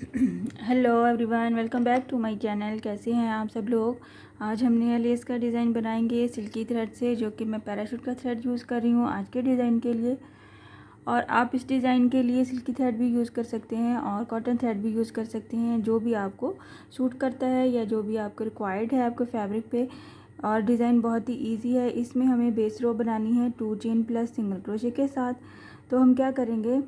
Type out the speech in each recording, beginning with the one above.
Hello everyone, welcome back to my channel. कैसे हैं आप सब लोग। आज हम नया लेस का डिज़ाइन बनाएंगे सिल्की थ्रेड से, जो कि मैं पैराशूट का थ्रेड यूज़ कर रही हूँ आज के डिज़ाइन के लिए। और आप इस डिज़ाइन के लिए सिल्की थ्रेड भी यूज़ कर सकते हैं और कॉटन थ्रेड भी यूज़ कर सकते हैं, जो भी आपको सूट करता है या जो भी आपको रिक्वायर्ड है आपके फैब्रिक पे। और डिज़ाइन बहुत ही ईजी है। इसमें हमें बेस रो बनानी है 2 चेन प्लस सिंगल क्रोशे के साथ। तो हम क्या करेंगे,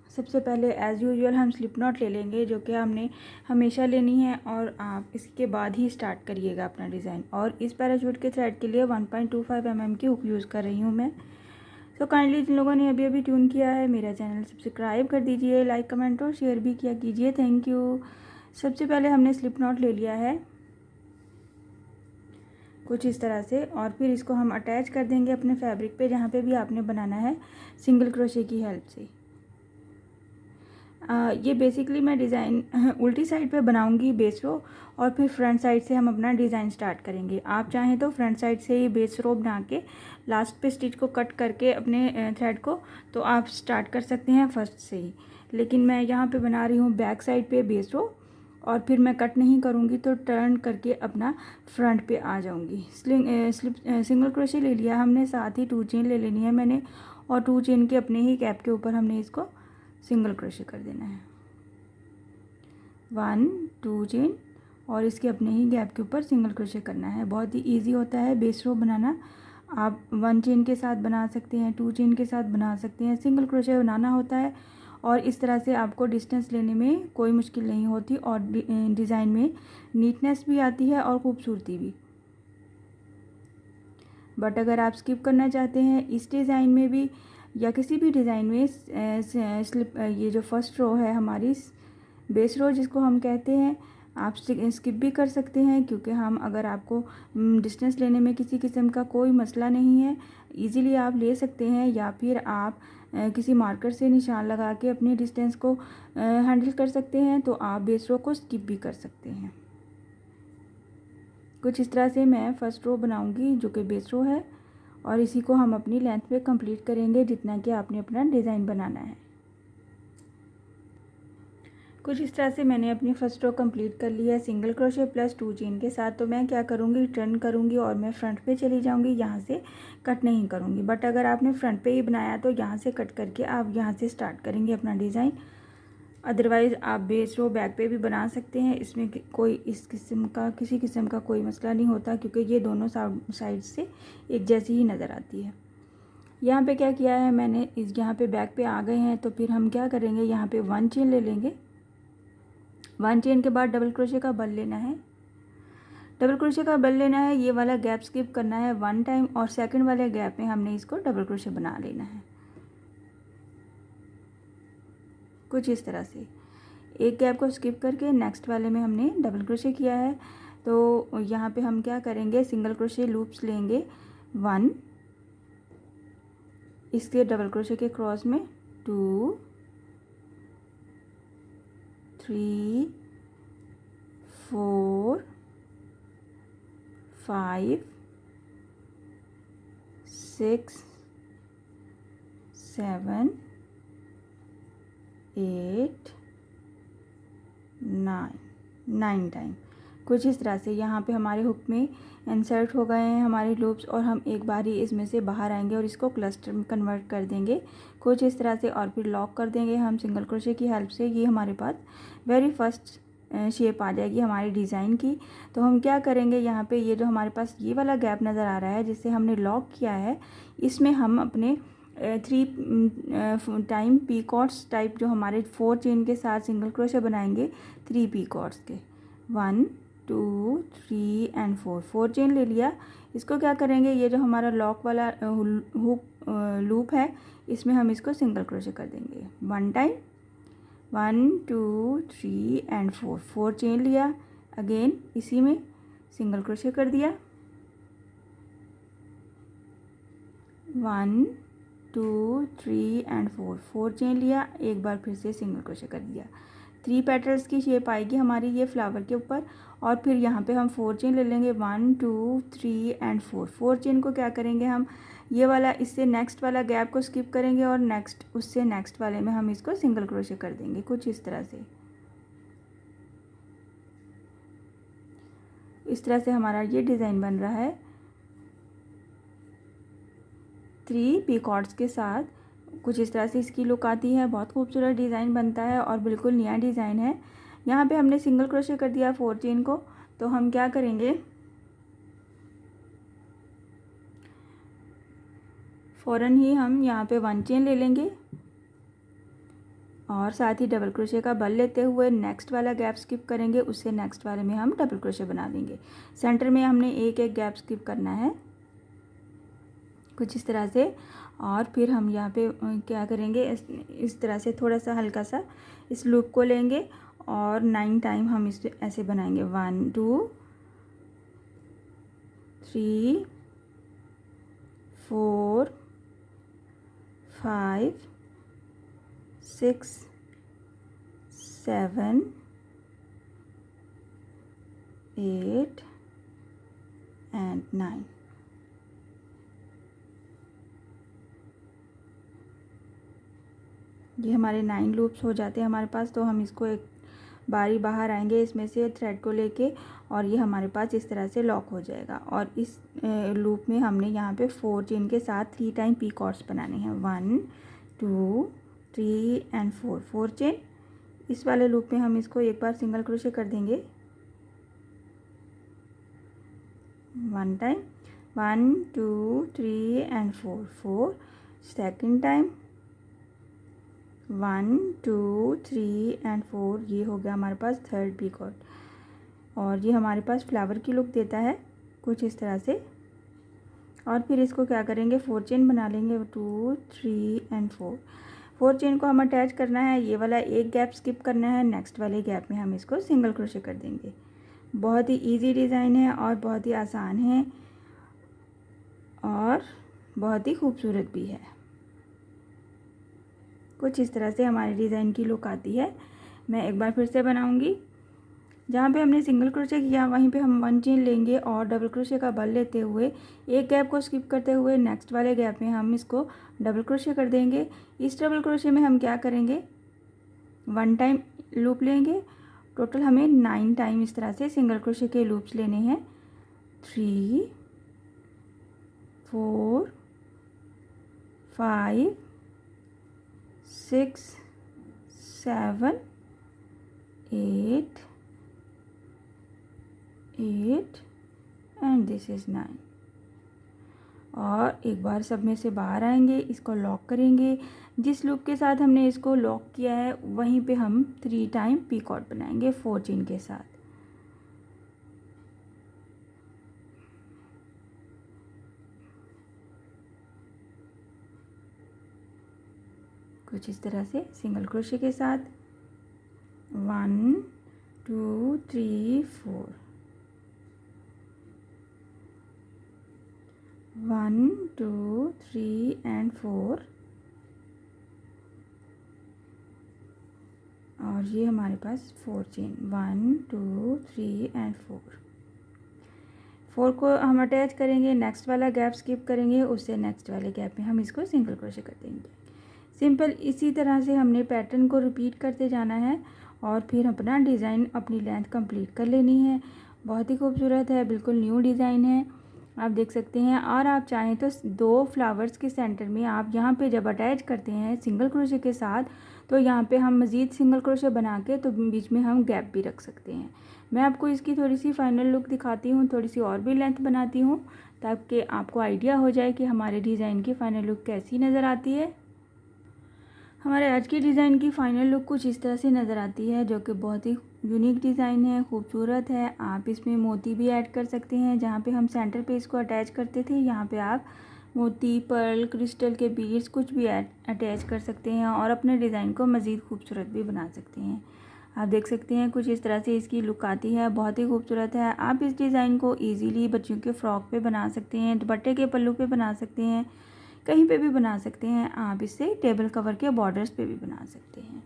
सबसे पहले एज़ यूजुअल हम स्लिप नॉट ले लेंगे, जो कि हमने हमेशा लेनी है, और आप इसके बाद ही स्टार्ट करिएगा अपना डिज़ाइन। और इस पैराशूट के थ्रेड के लिए 1.25 mm की हुक यूज़ कर रही हूँ मैं। तो काइंडली जिन लोगों ने अभी अभी ट्यून किया है मेरा चैनल सब्सक्राइब कर दीजिए, लाइक कमेंट और शेयर भी किया कीजिए, थैंक यू। सबसे पहले हमने स्लिप नॉट ले लिया है कुछ इस तरह से, और फिर इसको हम अटैच कर देंगे अपने फैब्रिक पे, जहाँ पे भी आपने बनाना है सिंगल क्रोशे की हेल्प से। ये बेसिकली मैं डिज़ाइन उल्टी साइड पे बनाऊंगी बेस रो, और फिर फ्रंट साइड से हम अपना डिज़ाइन स्टार्ट करेंगे। आप चाहें तो फ्रंट साइड से ही बेस रो बना के लास्ट पे स्टिच को कट करके अपने थ्रेड को, तो आप स्टार्ट कर सकते हैं फर्स्ट से ही। लेकिन मैं यहाँ पे बना रही हूँ बैक साइड पे बेस रो, और फिर मैं कट नहीं करूँगी, तो टर्न करके अपना फ्रंट पे आ जाऊँगी। सिंगल क्रोशे ले लिया हमने, साथ ही 2 चेन ले लेनी है मैंने, और 2 चेन के अपने ही गैप के ऊपर हमने इसको सिंगल क्रोशे कर देना है। 1 2 चेन, और इसके अपने ही गैप के ऊपर सिंगल क्रोशे करना है। बहुत ही इजी होता है बेस रो बनाना। आप 1 चेन के साथ बना सकते हैं, 2 चेन के साथ बना सकते हैं, सिंगल क्रोशे बनाना होता है। और इस तरह से आपको डिस्टेंस लेने में कोई मुश्किल नहीं होती, और डिज़ाइन में नीटनेस भी आती है और खूबसूरती भी। बट अगर आप स्किप करना चाहते हैं इस डिज़ाइन में भी या किसी भी डिज़ाइन में, स्लिप ये जो फर्स्ट रो है हमारी बेस रो जिसको हम कहते हैं, आप स्किप भी कर सकते हैं, क्योंकि हम अगर आपको डिस्टेंस लेने में किसी किस्म का कोई मसला नहीं है, इजीली आप ले सकते हैं। या फिर आप किसी मार्कर से निशान लगा के अपनी डिस्टेंस को हैंडल कर सकते हैं, तो आप बेस रो को स्किप भी कर सकते हैं। कुछ इस तरह से मैं फर्स्ट रो बनाऊंगी जो कि बेस रो है, और इसी को हम अपनी लेंथ पे कंप्लीट करेंगे जितना कि आपने अपना डिज़ाइन बनाना है। कुछ इस तरह से मैंने अपनी फर्स्ट रो कंप्लीट कर ली है सिंगल क्रोशे प्लस 2 चेन के साथ। तो मैं क्या करूँगी, टर्न करूँगी और मैं फ्रंट पे चली जाऊँगी, यहाँ से कट नहीं करूँगी। बट अगर आपने फ्रंट पे ही बनाया तो यहाँ से कट करके आप यहाँ से स्टार्ट करेंगे अपना डिज़ाइन। अदरवाइज़ आप बेस रो बैक पे भी बना सकते हैं, इसमें कोई किसी किस्म का कोई मसला नहीं होता, क्योंकि ये दोनों साइड से एक जैसी ही नज़र आती है। यहाँ पे क्या किया है मैंने, यहाँ पे बैक पे आ गए हैं, तो फिर हम क्या करेंगे, यहाँ पे 1 चेन ले लेंगे। 1 चेन के बाद डबल क्रोशे का बल लेना है। डबल क्रोशे का बल लेना है, ये वाला गैप स्किप करना है 1 टाइम, और सेकंड वाले गैप में हमने इसको डबल क्रोशे बना लेना है। कुछ इस तरह से एक गैप को स्किप करके नेक्स्ट वाले में हमने डबल क्रोशे किया है। तो यहाँ पे हम क्या करेंगे, सिंगल क्रोशे लूप्स लेंगे 1, इसके डबल क्रोशे के क्रॉस में 2 3 4 5 6 7 8 9 टाइम। कुछ इस तरह से यहाँ पे हमारे हुक में इंसर्ट हो गए हैं हमारे लूप्स, और हम एक बार ही इसमें से बाहर आएंगे और इसको क्लस्टर में कन्वर्ट कर देंगे कुछ इस तरह से, और फिर लॉक कर देंगे हम सिंगल क्रोशे की हेल्प से। ये हमारे पास वेरी फर्स्ट शेप आ जाएगी हमारी डिज़ाइन की। तो हम क्या करेंगे, यहाँ पे ये जो हमारे पास ये वाला गैप नज़र आ रहा है जिससे हमने लॉक किया है, इसमें हम अपने 3 टाइम पी कॉर्ड्स टाइप जो हमारे 4 चेन के साथ सिंगल क्रोशे बनाएंगे 3 पी कॉर्ड्स के, 1 2 3 एंड 4 चेन ले लिया। इसको क्या करेंगे, ये जो हमारा लॉक वाला हुक लूप है, इसमें हम इसको सिंगल क्रोशे कर देंगे 1 टाइम, 1 2 3 एंड 4 चेन लिया, अगेन इसी में सिंगल क्रोशे कर दिया, 1 2 3 एंड 4 चेन लिया, एक बार फिर से सिंगल क्रोशे कर दिया। 3 पेटल्स की शेप आएगी हमारी ये फ्लावर के ऊपर, और फिर यहाँ पे हम 4 चेन ले लेंगे 1 2 3 एंड 4 चेन को क्या करेंगे, हम ये वाला इससे नेक्स्ट वाला गैप को स्किप करेंगे, और नेक्स्ट उससे नेक्स्ट वाले में हम इसको सिंगल क्रोशे कर देंगे कुछ इस तरह से। इस तरह से हमारा ये डिज़ाइन बन रहा है 3 पीकॉट्स के साथ। कुछ इस तरह से इसकी लुक आती है। बहुत खूबसूरत डिज़ाइन बनता है और बिल्कुल नया डिज़ाइन है। यहाँ पे हमने सिंगल क्रोशे कर दिया 4 चेन को, तो हम क्या करेंगे, फ़ौरन ही हम यहाँ पे 1 चेन ले लेंगे और साथ ही डबल क्रोशे का बल लेते हुए नेक्स्ट वाला गैप स्किप करेंगे, उससे नेक्स्ट वाले में हम डबल क्रोशे बना देंगे। सेंटर में हमने एक एक गैप स्किप करना है कुछ इस तरह से। और फिर हम यहाँ पे क्या करेंगे, इस तरह से थोड़ा सा हल्का सा इस लूप को लेंगे और 9 टाइम हम इस ऐसे बनाएंगे। 1 2 3 4 5 6 7 8 and 9। ये हमारे 9 लूप्स हो जाते हैं हमारे पास। तो हम इसको एक बारी बाहर आएंगे इसमें से थ्रेड को लेके और ये हमारे पास इस तरह से लॉक हो जाएगा। और इस लूप में हमने यहाँ पे 4 चेन के साथ 3 टाइम पीकॉट्स बनाने हैं। 1 2 3 एंड 4 चेन। इस वाले लूप में हम इसको एक बार सिंगल क्रोशे कर देंगे 1 time, 1 2 3 and 4 second time 1 2 3 and 4। ये हो गया हमारे पास थर्ड पीकॉट और ये हमारे पास फ्लावर की लुक देता है कुछ इस तरह से। और फिर इसको क्या करेंगे, 4 चेन बना लेंगे 2 3 एंड 4 चेन को हम अटैच करना है। ये वाला एक गैप स्किप करना है, नेक्स्ट वाले गैप में हम इसको सिंगल क्रोशे कर देंगे। बहुत ही इजी डिज़ाइन है और बहुत ही आसान है और बहुत ही खूबसूरत भी है। कुछ इस तरह से हमारे डिज़ाइन की लुक आती है। मैं एक बार फिर से बनाऊंगी। जहाँ पे हमने सिंगल क्रोशे किया वहीं पे हम 1 चेन लेंगे और डबल क्रोशे का बल लेते हुए एक गैप को स्किप करते हुए नेक्स्ट वाले गैप में हम इसको डबल क्रोशे कर देंगे। इस डबल क्रोशे में हम क्या करेंगे, 1 टाइम लूप लेंगे। टोटल हमें 9 टाइम इस तरह से सिंगल क्रोशे के लूप्स लेने हैं। 3 4 5 6 7 8 एंड दिस इज़ 9। और एक बार सब में से बाहर आएंगे, इसको लॉक करेंगे। जिस लूप के साथ हमने इसको लॉक किया है वहीं पे हम 3 टाइम पीकॉट बनाएंगे 4 चेन के साथ। कुछ इस तरह से सिंगल क्रोशे के साथ 1 2 3 4 1 2 3 एंड 4। और ये हमारे पास 4 चेन 1 2 3 एंड 4 को हम अटैच करेंगे, नेक्स्ट वाला गैप स्किप करेंगे, उससे नेक्स्ट वाले गैप में हम इसको सिंगल क्रोशे कर देंगे। सिंपल इसी तरह से हमने पैटर्न को रिपीट करते जाना है और फिर अपना डिज़ाइन अपनी लेंथ कंप्लीट कर लेनी है। बहुत ही खूबसूरत है, बिल्कुल न्यू डिज़ाइन है, आप देख सकते हैं। और आप चाहें तो 2 फ्लावर्स के सेंटर में आप यहाँ पे जब अटैच करते हैं सिंगल क्रोशे के साथ, तो यहाँ पे हम मज़ीद सिंगल क्रोशे बना के तो बीच में हम गैप भी रख सकते हैं। मैं आपको इसकी थोड़ी सी फाइनल लुक दिखाती हूँ, थोड़ी सी और भी लेंथ बनाती हूँ ताकि आपको आइडिया हो जाए कि हमारे डिज़ाइन की फ़ाइनल लुक कैसी नज़र आती है। हमारे आज की डिज़ाइन की फ़ाइनल लुक कुछ इस तरह से नज़र आती है, जो कि बहुत ही यूनिक डिज़ाइन है, खूबसूरत है। आप इसमें मोती भी ऐड कर सकते हैं। जहाँ पे हम सेंटर पे इसको अटैच करते थे, यहाँ पे आप मोती, पर्ल, क्रिस्टल के बीड्स कुछ भी अटैच कर सकते हैं और अपने डिज़ाइन को मज़ीद खूबसूरत भी बना सकते हैं। आप देख सकते हैं कुछ इस तरह से इसकी लुक आती है, बहुत ही खूबसूरत है। आप इस डिज़ाइन को ईज़िली बच्चों के फ्रॉक पे बना सकते हैं, दुपट्टे के पल्लू पे बना सकते हैं, कहीं पे भी बना सकते हैं। आप इसे टेबल कवर के बॉर्डर्स पे भी बना सकते हैं।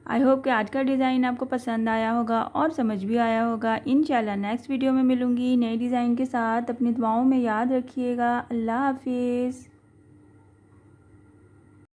आई होप कि आज का डिज़ाइन आपको पसंद आया होगा और समझ भी आया होगा। इंशाल्लाह नेक्स्ट वीडियो में मिलूँगी नए डिज़ाइन के साथ। अपनी दुआओं में याद रखिएगा। अल्लाह हाफिज़।